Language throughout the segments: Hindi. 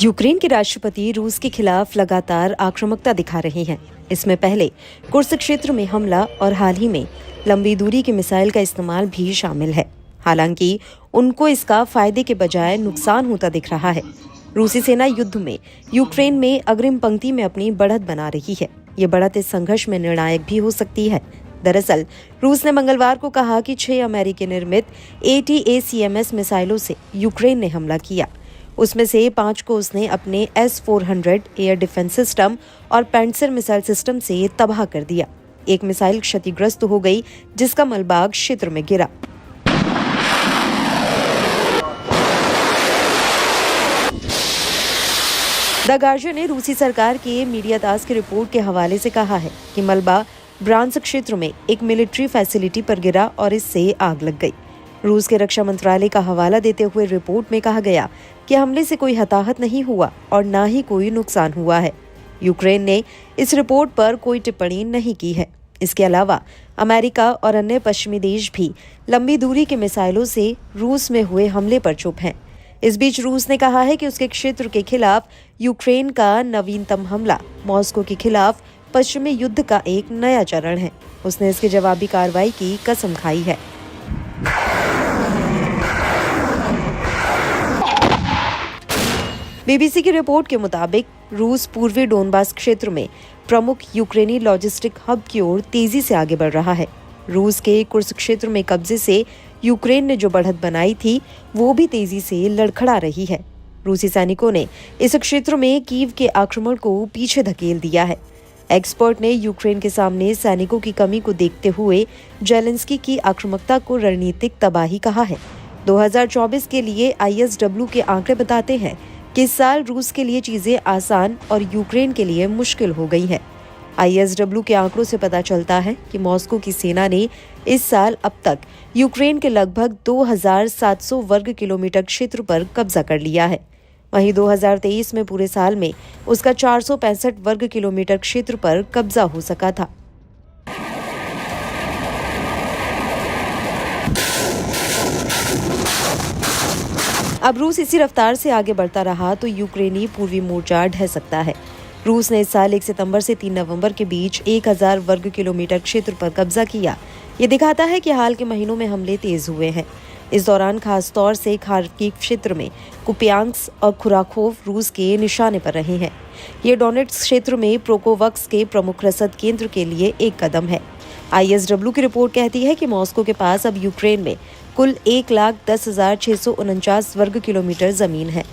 यूक्रेन के राष्ट्रपति रूस के खिलाफ लगातार आक्रामकता दिखा रहे हैं। इसमें पहले कुर्स्क क्षेत्र में हमला और हाल ही में लंबी दूरी की मिसाइल का इस्तेमाल भी शामिल है। हालांकि उनको इसका फायदे के बजाय नुकसान होता दिख रहा है। रूसी सेना युद्ध में यूक्रेन में अग्रिम पंक्ति में अपनी बढ़त बना रही है। ये बढ़त इस संघर्ष में निर्णायक भी हो सकती है। दरअसल रूस ने मंगलवार को कहा कि 6 अमेरिकी निर्मित ATACMS मिसाइलों से यूक्रेन ने हमला किया। उसमें से 5 को उसने अपने S-400 एयर डिफेंस सिस्टम और पैंट्सर मिसाइल सिस्टम से तबाह कर दिया। एक मिसाइल क्षतिग्रस्त हो गई, जिसका मलबा क्षेत्र में गिरा। द गार्जियन ने रूसी सरकार के मीडिया तास की रिपोर्ट के हवाले से कहा है कि मलबा ब्रांस्क क्षेत्र में एक मिलिट्री फैसिलिटी पर गिरा और इससे आग लग गई। रूस के रक्षा मंत्रालय का हवाला देते हुए रिपोर्ट में कहा गया कि हमले से कोई हताहत नहीं हुआ और न ही कोई नुकसान हुआ है। यूक्रेन ने इस रिपोर्ट पर कोई टिप्पणी नहीं की है। इसके अलावा अमेरिका और अन्य पश्चिमी देश भी लंबी दूरी के मिसाइलों से रूस में हुए हमले पर चुप हैं। इस बीच रूस ने कहा है कि उसके क्षेत्र के खिलाफ यूक्रेन का नवीनतम हमला मॉस्को के खिलाफ पश्चिमी युद्ध का एक नया चरण है। उसने इसकी जवाबी कार्रवाई की कसम खाई है। BBC की रिपोर्ट के मुताबिक रूस पूर्वी डोनबास क्षेत्र में प्रमुख यूक्रेनी लॉजिस्टिक हब की ओर तेजी से आगे बढ़ रहा है। रूस के कुर्स्क क्षेत्र में कब्जे से यूक्रेन ने जो बढ़त बनाई थी, वो भी तेजी से लड़खड़ा रही है। रूसी सैनिकों ने इस क्षेत्र में कीव के आक्रमण को पीछे धकेल दिया है। एक्सपर्ट ने यूक्रेन के सामने सैनिकों की कमी को देखते हुए जेलेंस्की की आक्रामकता को रणनीतिक तबाही कहा है। 2024 के लिए ISW के आंकड़े बताते हैं कि इस साल रूस के लिए चीजें आसान और यूक्रेन के लिए मुश्किल हो गई हैं। ISW के आंकड़ों से पता चलता है कि मॉस्को की सेना ने इस साल अब तक यूक्रेन के लगभग 2700 वर्ग किलोमीटर क्षेत्र पर कब्जा कर लिया है। वहीं 2023 में पूरे साल में उसका 465 वर्ग किलोमीटर क्षेत्र पर कब्जा हो सका था। अब रूस इसी रफ्तार से आगे बढ़ता रहा तो यूक्रेनी पूर्वी मोर्चा ढह सकता है। रूस ने इस साल 1 सितंबर से 3 नवंबर के बीच 1000 वर्ग किलोमीटर क्षेत्र पर कब्जा किया। ये दिखाता है कि हाल के महीनों में हमले तेज हुए हैं। इस दौरान खास तौर से खार्किव क्षेत्र में कुपियांस्क और खुराखोव रूस के निशाने पर रहे हैं। ये डोनेट्स्क क्षेत्र में प्रोकोवस्क के प्रमुख रसद केंद्र के लिए एक कदम है। ISW की रिपोर्ट कहती है कि मॉस्को के पास अब यूक्रेन में कुल 1,10,649 वर्ग किलोमीटर जमीन है।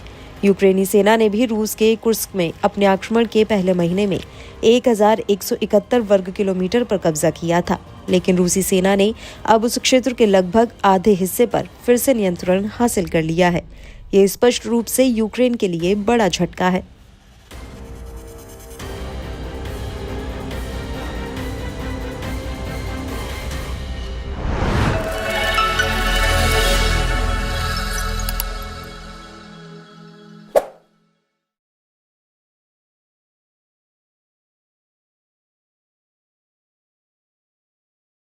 यूक्रेनी सेना ने भी रूस के कुर्स्क में अपने आक्रमण के पहले महीने में 1,171 वर्ग किलोमीटर पर कब्जा किया था, लेकिन रूसी सेना ने अब उस क्षेत्र के लगभग आधे हिस्से पर फिर से नियंत्रण हासिल कर लिया है। ये स्पष्ट रूप से यूक्रेन के लिए बड़ा झटका है।